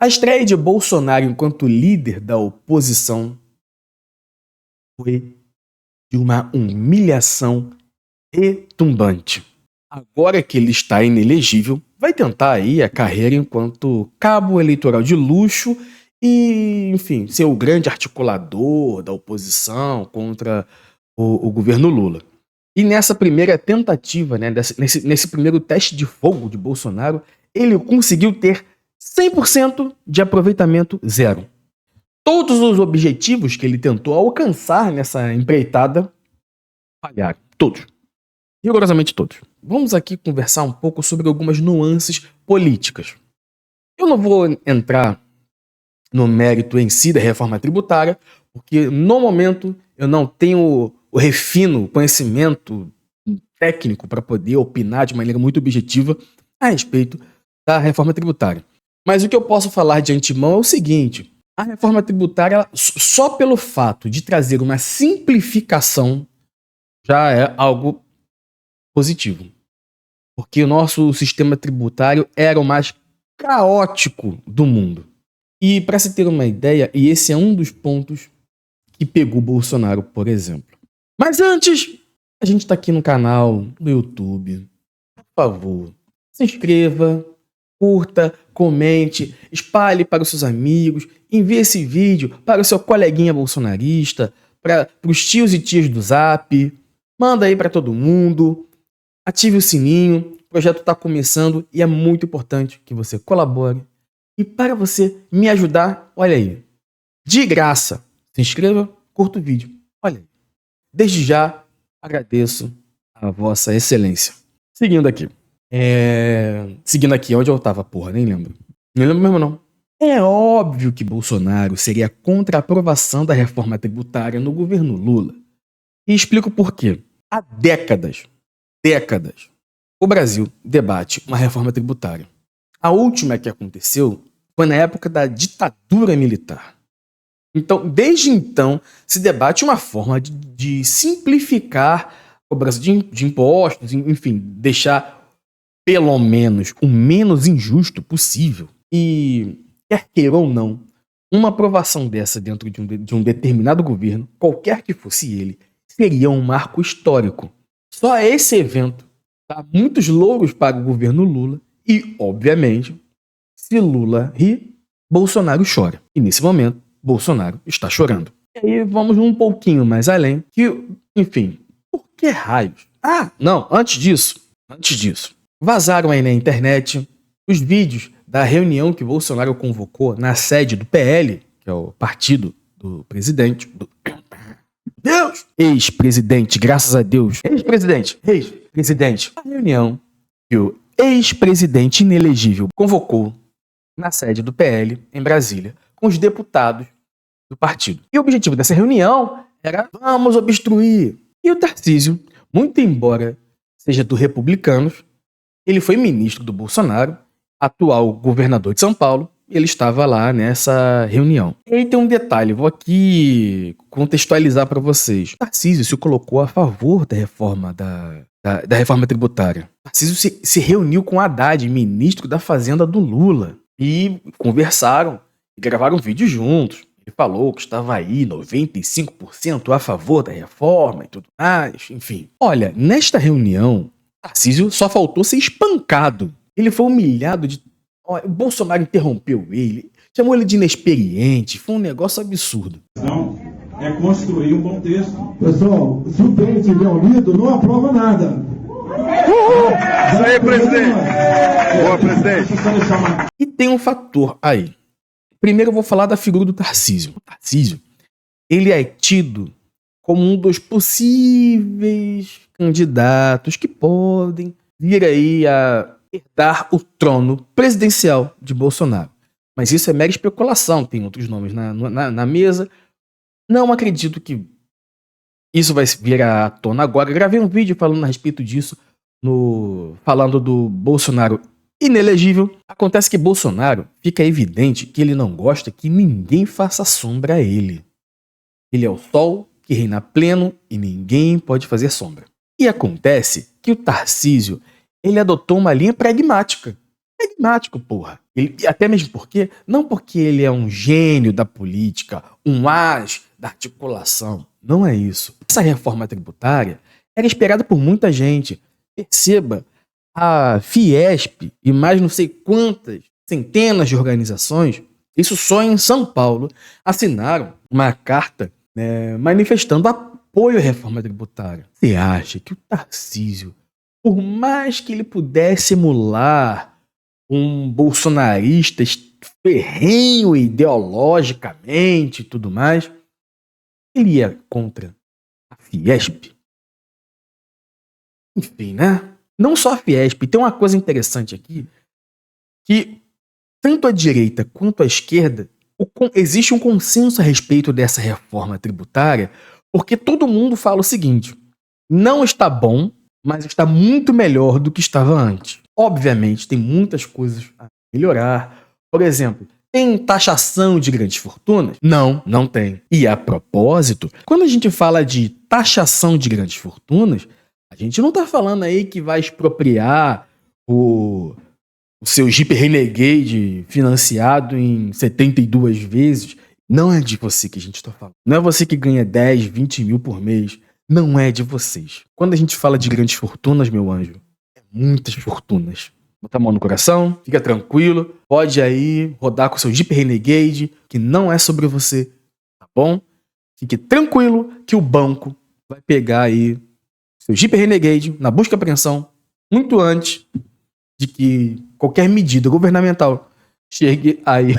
A estreia de Bolsonaro enquanto líder da oposição foi de uma humilhação retumbante. Agora que ele está inelegível, vai tentar aí a carreira enquanto cabo eleitoral de luxo e, enfim, ser o grande articulador da oposição contra o governo Lula. E nessa primeira tentativa, né, nesse primeiro teste de fogo de Bolsonaro, ele conseguiu ter 100% de aproveitamento zero. Todos os objetivos que ele tentou alcançar nessa empreitada falharam. Todos. Rigorosamente todos. Vamos aqui conversar um pouco sobre algumas nuances políticas. Eu não vou entrar no mérito em si da reforma tributária, porque no momento eu não tenho o refino, conhecimento técnico para poder opinar de maneira muito objetiva a respeito da reforma tributária. Mas o que eu posso falar de antemão é o seguinte: a reforma tributária, só pelo fato de trazer uma simplificação, já é algo positivo. Porque o nosso sistema tributário era o mais caótico do mundo. E para se ter uma ideia, e esse é um dos pontos que pegou Bolsonaro, por exemplo. Mas antes, a gente está aqui no canal, no YouTube. Por favor, se inscreva, curta, comente, espalhe para os seus amigos, envie esse vídeo para o seu coleguinha bolsonarista, para os tios e tias do Zap, manda aí para todo mundo, ative o sininho, o projeto está começando e é muito importante que você colabore. E para você me ajudar, olha aí, de graça, se inscreva, curta o vídeo, olha aí. Desde já, agradeço a vossa excelência. Seguindo aqui. Seguindo aqui, onde eu tava, porra, nem lembro. Não lembro mesmo, não. É óbvio que Bolsonaro seria contra a aprovação da reforma tributária no governo Lula. E explico por quê. Há décadas, o Brasil debate uma reforma tributária. A última que aconteceu foi na época da ditadura militar. Então, desde então, se debate uma forma de simplificar a cobrança de impostos, enfim, deixar pelo menos o menos injusto possível. E, quer queira ou não, uma aprovação dessa dentro de um determinado governo, qualquer que fosse ele, seria um marco histórico. Só esse evento dá muitos louros para o governo Lula e, obviamente, se Lula ri, Bolsonaro chora. E nesse momento, Bolsonaro está chorando. E aí vamos um pouquinho mais além, que, enfim, por que raios? Não, antes disso, vazaram aí na internet os vídeos da reunião que Bolsonaro convocou na sede do PL, que é o partido do presidente, Deus! Ex-presidente, graças a Deus. Ex-presidente. A reunião que o ex-presidente inelegível convocou na sede do PL, em Brasília, com os deputados do partido. E o objetivo dessa reunião era: vamos obstruir. E o Tarcísio, muito embora seja do Republicanos, ele foi ministro do Bolsonaro, atual governador de São Paulo, e ele estava lá nessa reunião. E aí tem um detalhe, vou aqui contextualizar para vocês. O Tarcísio se colocou a favor da reforma da reforma tributária. O Tarcísio se reuniu com Haddad, ministro da Fazenda do Lula, e conversaram, e gravaram vídeos juntos. Ele falou que estava aí 95% a favor da reforma e tudo mais, enfim. Olha, nesta reunião, Tarcísio só faltou ser espancado. Ele foi humilhado de... O Bolsonaro interrompeu ele, chamou ele de inexperiente, foi um negócio absurdo. Não, é construir um bom texto. Pessoal, se o bem tiver unido, não aprova nada. Isso aí, presidente. Boa, presidente. E tem um fator aí. Primeiro eu vou falar da figura do Tarcísio. O Tarcísio, ele é tido como um dos possíveis candidatos que podem vir aí a herdar o trono presidencial de Bolsonaro. Mas isso é mera especulação, tem outros nomes na mesa. Não acredito que isso vai vir à tona agora. Gravei um vídeo falando a respeito disso, falando do Bolsonaro inelegível. Acontece que Bolsonaro, fica evidente que ele não gosta que ninguém faça sombra a ele. Ele é o sol que reina pleno e ninguém pode fazer sombra. E acontece que o Tarcísio, ele adotou uma linha pragmática. Pragmático, porra. Até mesmo porque, não porque ele é um gênio da política, um as da articulação. Não é isso. Essa reforma tributária era esperada por muita gente. Perceba, a Fiesp e mais não sei quantas centenas de organizações, isso só em São Paulo, assinaram uma carta manifestando apoio à reforma tributária. Você acha que o Tarcísio, por mais que ele pudesse emular um bolsonarista ferrenho ideologicamente e tudo mais, ele ia contra a Fiesp? Enfim, né? Não só a Fiesp, tem uma coisa interessante aqui, que tanto a direita quanto a esquerda, existe um consenso a respeito dessa reforma tributária, porque todo mundo fala o seguinte: não está bom, mas está muito melhor do que estava antes. Obviamente, tem muitas coisas a melhorar. Por exemplo, tem taxação de grandes fortunas? Não, não tem. E a propósito, quando a gente fala de taxação de grandes fortunas, a gente não está falando aí que vai expropriar o seu Jeep Renegade financiado em 72 vezes. Não é de você que a gente está falando. Não é você que ganha 10, 20 mil por mês. Não é de vocês. Quando a gente fala de grandes fortunas, meu anjo, é muitas fortunas. Bota a mão no coração, fica tranquilo. Pode aí rodar com o seu Jeep Renegade, que não é sobre você, tá bom? Fique tranquilo que o banco vai pegar aí seu Jeep Renegade na busca e apreensão muito antes de que qualquer medida governamental chegue aí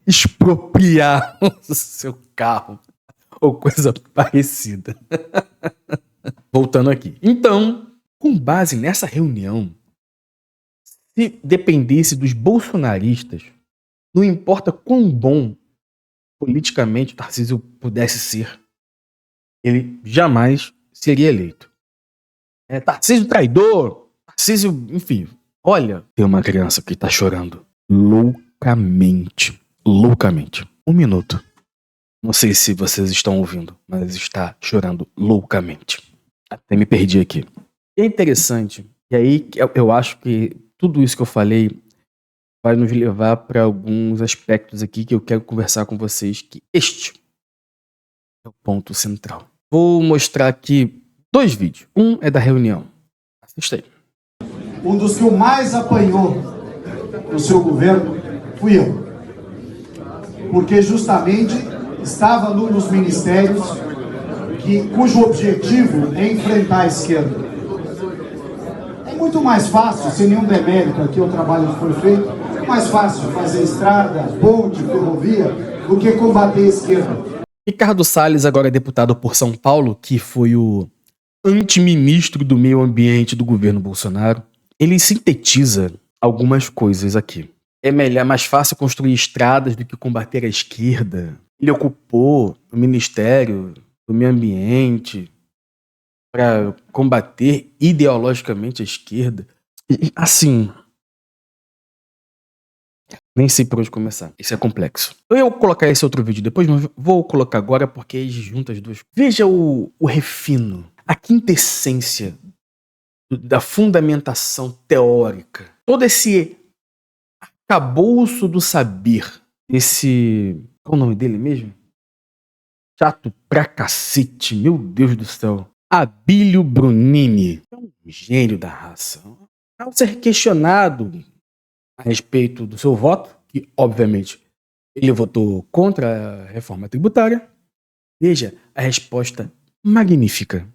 expropriar o seu carro ou coisa parecida. Voltando aqui. Então, com base nessa reunião, se dependesse dos bolsonaristas, não importa quão bom politicamente o Tarcísio pudesse ser, ele jamais seria eleito. Tarcísio traidor, Tarcísio, enfim. Olha, tem uma criança que tá chorando loucamente. Loucamente. 1 minuto. Não sei se vocês estão ouvindo, mas está chorando loucamente. Até me perdi aqui. É interessante, e aí eu acho que tudo isso que eu falei vai nos levar para alguns aspectos aqui que eu quero conversar com vocês, que este é o ponto central. Vou mostrar aqui 2 vídeos. Um é da reunião. Assista aí. Um dos que o mais apanhou no seu governo fui eu. Porque justamente estava nos ministérios cujo objetivo é enfrentar a esquerda. É muito mais fácil, sem nenhum demérito aqui o trabalho que foi feito, é mais fácil fazer estrada, ponte, ferrovia, do que combater a esquerda. Ricardo Salles, agora deputado por São Paulo, que foi o antiministro do meio ambiente do governo Bolsonaro, ele sintetiza algumas coisas aqui. É mais fácil construir estradas do que combater a esquerda. Ele ocupou o Ministério do Meio Ambiente para combater ideologicamente a esquerda. Assim, nem sei por onde começar. Isso é complexo. Eu vou colocar esse outro vídeo depois, mas vou colocar agora porque aí junta as duas. Veja o refino, a quintessência da fundamentação teórica. Todo esse arcabouço do saber. Qual é o nome dele mesmo? Chato pra cacete, meu Deus do céu. Abílio Brunini. É um gênio da raça. Ao ser questionado a respeito do seu voto, que obviamente ele votou contra a reforma tributária, veja a resposta magnífica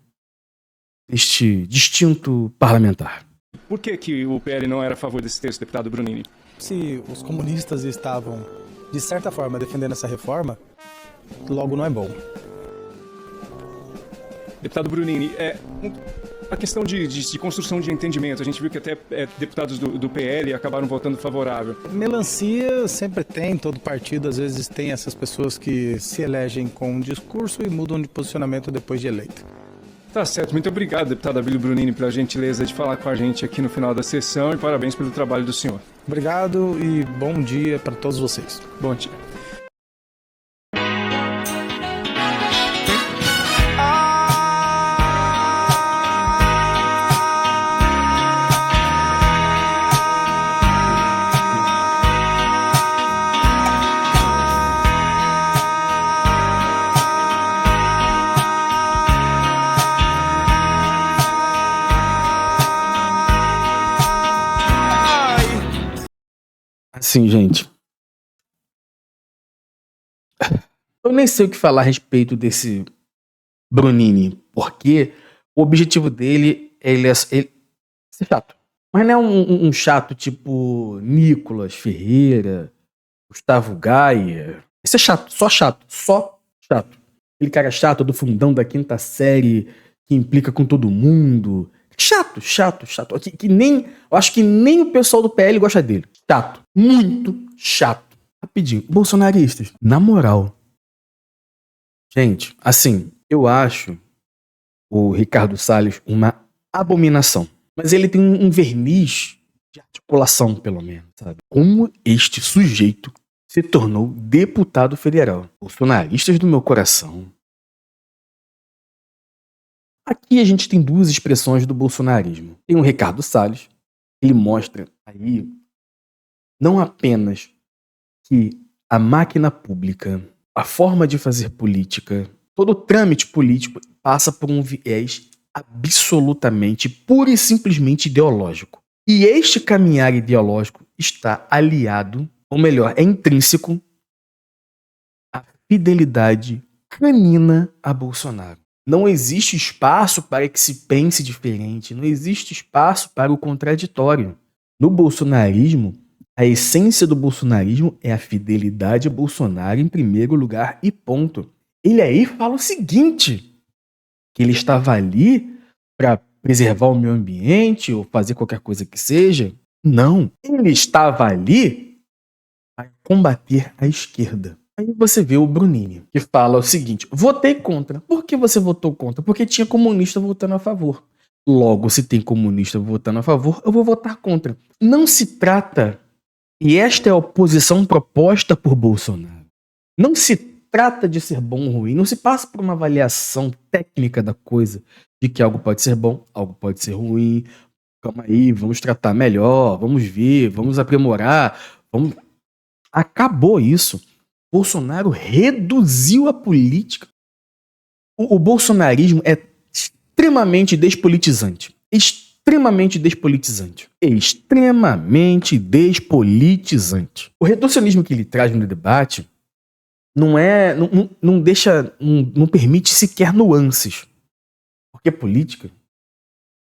deste distinto parlamentar. Por que o PL não era a favor desse texto, deputado Brunini? Se os comunistas estavam, de certa forma, defendendo essa reforma, logo não é bom. Deputado Brunini, a questão de construção de entendimento, a gente viu que até deputados do PL acabaram votando favorável. Melancia sempre tem, todo partido às vezes tem essas pessoas que se elegem com um discurso e mudam de posicionamento depois de eleito. Tá certo, muito obrigado, deputado Abílio Brunini, pela gentileza de falar com a gente aqui no final da sessão e parabéns pelo trabalho do senhor. Obrigado e bom dia para todos vocês. Bom dia. Assim, gente. Eu nem sei o que falar a respeito desse Brunini, porque o objetivo dele é ser chato. Mas não é um chato tipo Nicolas Ferreira, Gustavo Gaia. Isso é chato, só chato, só chato. Aquele cara chato do fundão da quinta série que implica com todo mundo. Chato. Que nem, eu acho que nem o pessoal do PL gosta dele. Chato, muito chato. Rapidinho, bolsonaristas, na moral. Gente, assim, eu acho o Ricardo Salles uma abominação. Mas ele tem um verniz de articulação, pelo menos, sabe? Como este sujeito se tornou deputado federal. Bolsonaristas do meu coração. Aqui a gente tem duas expressões do bolsonarismo. Tem o Ricardo Salles, ele mostra aí não apenas que a máquina pública, a forma de fazer política, todo o trâmite político passa por um viés absolutamente, pura e simplesmente ideológico. E este caminhar ideológico está aliado, ou melhor, é intrínseco à fidelidade canina a Bolsonaro. Não existe espaço para que se pense diferente, não existe espaço para o contraditório. No bolsonarismo, a essência do bolsonarismo é a fidelidade a Bolsonaro em primeiro lugar e ponto. Ele aí fala o seguinte, que ele estava ali para preservar o meio ambiente ou fazer qualquer coisa que seja. Não, ele estava ali para combater a esquerda. Aí você vê o Brunini, que fala o seguinte, votei contra. Por que você votou contra? Porque tinha comunista votando a favor. Logo, se tem comunista votando a favor, eu vou votar contra. Não se trata, e esta é a oposição proposta por Bolsonaro, não se trata de ser bom ou ruim, não se passa por uma avaliação técnica da coisa, de que algo pode ser bom, algo pode ser ruim, calma aí, vamos tratar melhor, vamos ver, vamos aprimorar, Acabou isso. Bolsonaro reduziu a política. O bolsonarismo é extremamente despolitizante. Extremamente despolitizante. O reducionismo que ele traz no debate não permite sequer nuances. Porque política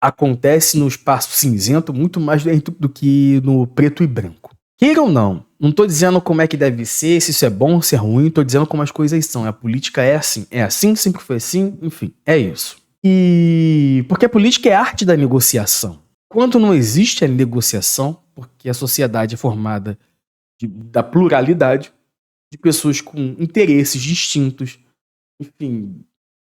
acontece no espaço cinzento muito mais dentro do que no preto e branco. Queira ou não tô dizendo como é que deve ser, se isso é bom, se é ruim, tô dizendo como as coisas são. A política é assim, sempre foi assim, enfim, é isso. E porque a política é a arte da negociação. Quando não existe a negociação, porque a sociedade é formada da pluralidade de pessoas com interesses distintos, enfim,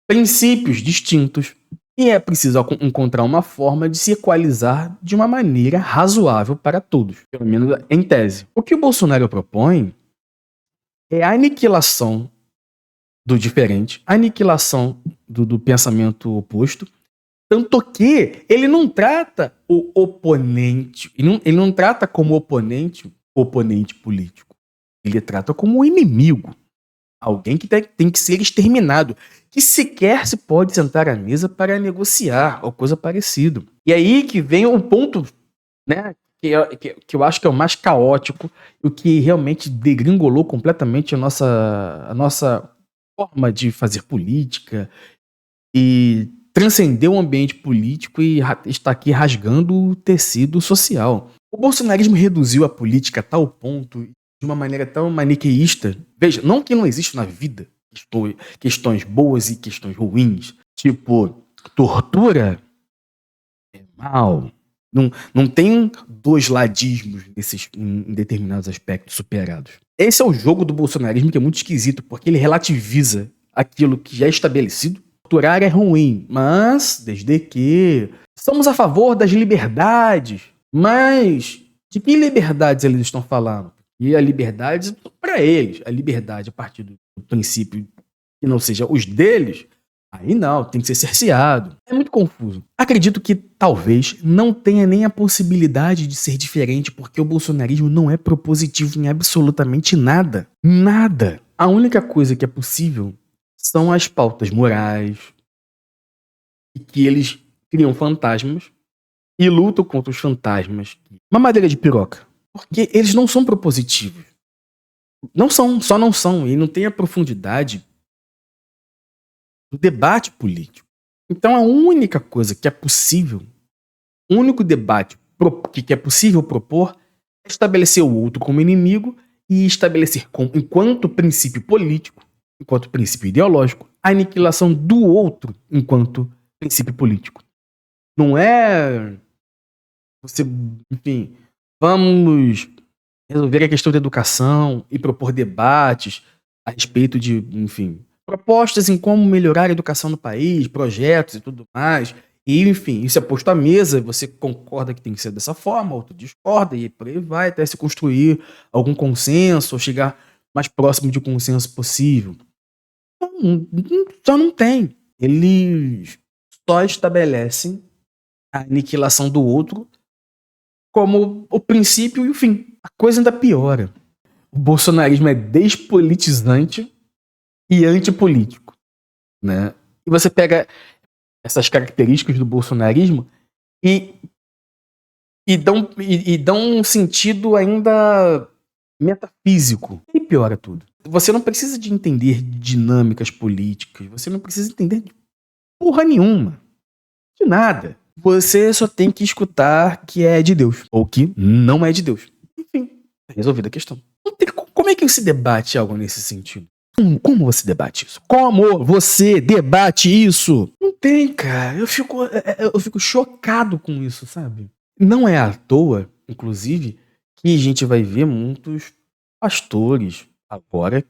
princípios distintos, e é preciso encontrar uma forma de se equalizar de uma maneira razoável para todos, pelo menos em tese. O que o Bolsonaro propõe é a aniquilação do diferente, a aniquilação do pensamento oposto, tanto que ele não trata o oponente, ele não trata como oponente político, ele trata como inimigo. Alguém que tem que ser exterminado, que sequer se pode sentar à mesa para negociar, ou coisa parecida. E aí que vem um ponto, né, que eu acho que é o mais caótico, o que realmente degringolou completamente a nossa forma de fazer política e transcendeu o ambiente político e está aqui rasgando o tecido social. O bolsonarismo reduziu a política a tal ponto, de uma maneira tão maniqueísta. Veja, não que não existe na vida questões boas e questões ruins. Tipo, tortura é mal. Não tem dois ladismos em determinados aspectos superados. Esse é o jogo do bolsonarismo, que é muito esquisito, porque ele relativiza aquilo que já é estabelecido. Torturar é ruim, mas desde que estamos a favor das liberdades. Mas de que liberdades eles estão falando? E a liberdade, para eles, a liberdade a partir do princípio que não seja os deles, aí não, tem que ser cerceado. É muito confuso. Acredito que talvez não tenha nem a possibilidade de ser diferente, porque o bolsonarismo não é propositivo em absolutamente nada. Nada. A única coisa que é possível são as pautas morais, e que eles criam fantasmas e lutam contra os fantasmas. Mamadeira de piroca. Porque eles não são propositivos. Não são, só não são. E não tem a profundidade do debate político. Então a única coisa que é possível, o único debate que é possível propor é estabelecer o outro como inimigo e estabelecer enquanto princípio político, enquanto princípio ideológico, a aniquilação do outro enquanto princípio político. Não é você, enfim, vamos resolver a questão da educação e propor debates a respeito de, enfim, propostas em como melhorar a educação no país, projetos e tudo mais. E, enfim, isso é posto à mesa, você concorda que tem que ser dessa forma, outro discorda, e por aí vai, até se construir algum consenso, ou chegar mais próximo de um consenso possível. Só não tem. Eles só estabelecem a aniquilação do outro como o princípio e o fim. A coisa ainda piora. O bolsonarismo é despolitizante e antipolítico, né? E você pega essas características do bolsonarismo e dão um sentido ainda metafísico. E piora tudo. Você não precisa de entender dinâmicas políticas, você não precisa entender de porra nenhuma, de nada. Você só tem que escutar que é de Deus, ou que não é de Deus. Enfim, resolvida a questão. Como é que se debate algo nesse sentido? Como você debate isso? Como você debate isso? Não tem, cara. Eu fico chocado com isso, sabe? Não é à toa, inclusive, que a gente vai ver muitos pastores agora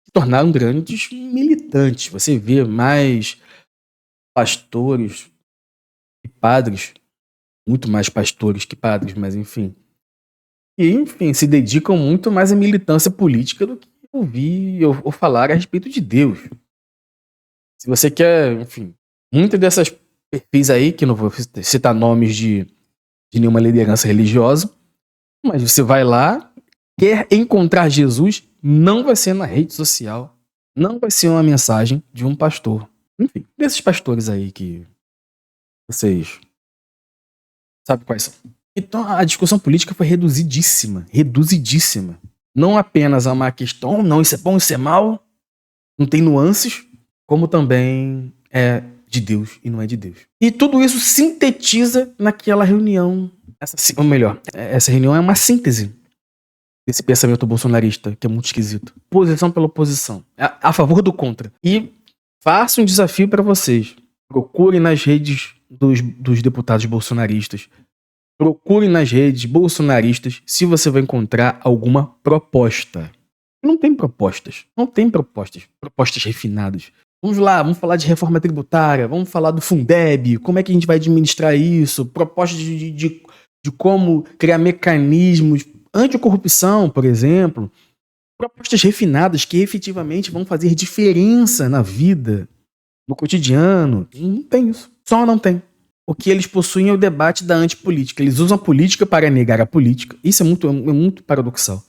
se tornaram grandes militantes. Você vê mais pastores e padres, muito mais pastores que padres, mas enfim. E, enfim, se dedicam muito mais à militância política do que ouvir ou falar a respeito de Deus. Se você quer, enfim, muitas dessas perfis aí, que não vou citar nomes de nenhuma liderança religiosa, mas você vai lá, quer encontrar Jesus, não vai ser na rede social, não vai ser uma mensagem de um pastor. Enfim, desses pastores aí que vocês sabem quais são. Então a discussão política foi reduzidíssima. Não apenas a uma questão, não, isso é bom, isso é mal, não tem nuances, como também é de Deus e não é de Deus. E tudo isso sintetiza naquela reunião. Essa reunião é uma síntese desse pensamento bolsonarista, que é muito esquisito. Posição pela oposição, a favor do contra. E faço um desafio para vocês. Procurem nas redes dos deputados bolsonaristas. Procure nas redes bolsonaristas se você vai encontrar alguma proposta. Não tem propostas. Propostas refinadas. Vamos lá, vamos falar de reforma tributária, vamos falar do Fundeb, como é que a gente vai administrar isso, propostas de como criar mecanismos anticorrupção, por exemplo. Propostas refinadas que efetivamente vão fazer diferença na vida, no cotidiano. Não tem isso. Só não tem. O que eles possuem é o debate da antipolítica. Eles usam a política para negar a política. Isso é muito paradoxal.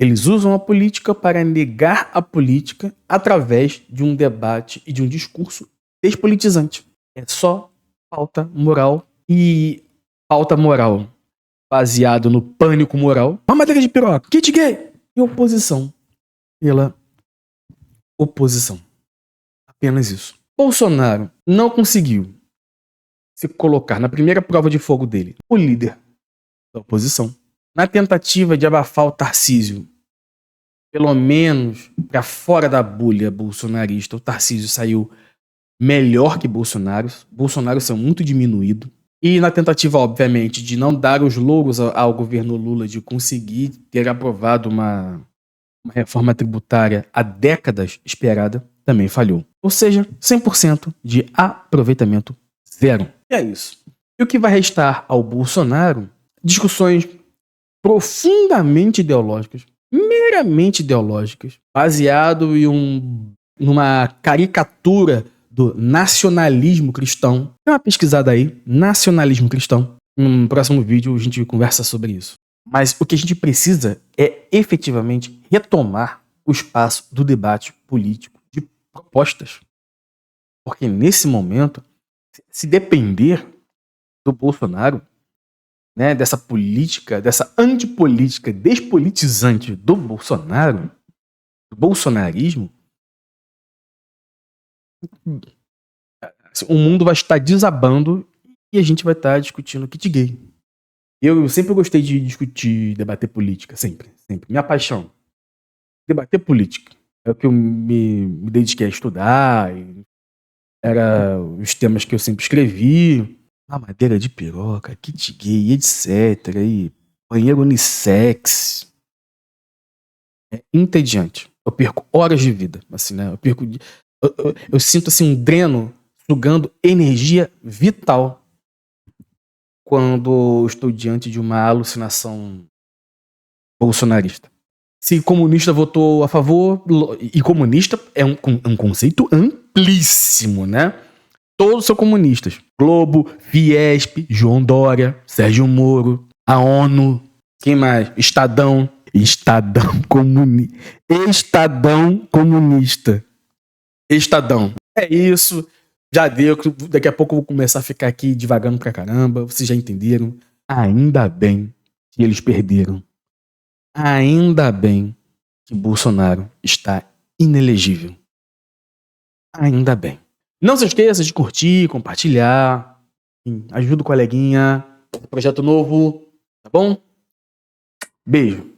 Eles usam a política para negar a política através de um debate e de um discurso despolitizante. É só pauta moral. E pauta moral baseado no pânico moral. Mamadeira de piroca, kit gay. E oposição pela oposição. Apenas isso. Bolsonaro não conseguiu se colocar na primeira prova de fogo dele, o líder da oposição, na tentativa de abafar o Tarcísio, pelo menos para fora da bolha bolsonarista, o Tarcísio saiu melhor que Bolsonaro. Bolsonaro saiu muito diminuído. E na tentativa, obviamente, de não dar os louros ao governo Lula de conseguir ter aprovado uma reforma tributária há décadas esperada, também falhou. Ou seja, 100% de aproveitamento zero. E é isso. E o que vai restar ao Bolsonaro? Discussões profundamente ideológicas, meramente ideológicas, baseado em numa caricatura do nacionalismo cristão. Dá uma pesquisada aí, nacionalismo cristão. No próximo vídeo a gente conversa sobre isso. Mas o que a gente precisa é efetivamente retomar o espaço do debate político de propostas. Porque nesse momento, se depender do Bolsonaro, né, dessa política, dessa antipolítica despolitizante do Bolsonaro, do bolsonarismo, o mundo vai estar desabando e a gente vai estar discutindo kit gay. Eu sempre gostei de discutir, debater política, sempre. Minha paixão, debater política. É o que eu me dediquei a estudar, era os temas que eu sempre escrevi. Mamadeira de piroca, kit gay, etc. E banheiro unissex. É entediante. Eu perco horas de vida, assim, né? Eu sinto assim um dreno sugando energia vital quando estou diante de uma alucinação bolsonarista. Se comunista votou a favor, e comunista é um conceito amplíssimo, né? Todos são comunistas. Globo, Fiesp, João Dória, Sérgio Moro, a ONU, quem mais? Estadão comunista. Estadão. É isso. Já deu. Daqui a pouco eu vou começar a ficar aqui divagando pra caramba. Vocês já entenderam? Ainda bem que eles perderam. Ainda bem que Bolsonaro está inelegível. Ainda bem. Não se esqueça de curtir, compartilhar. Ajuda o coleguinha. Projeto novo. Tá bom? Beijo.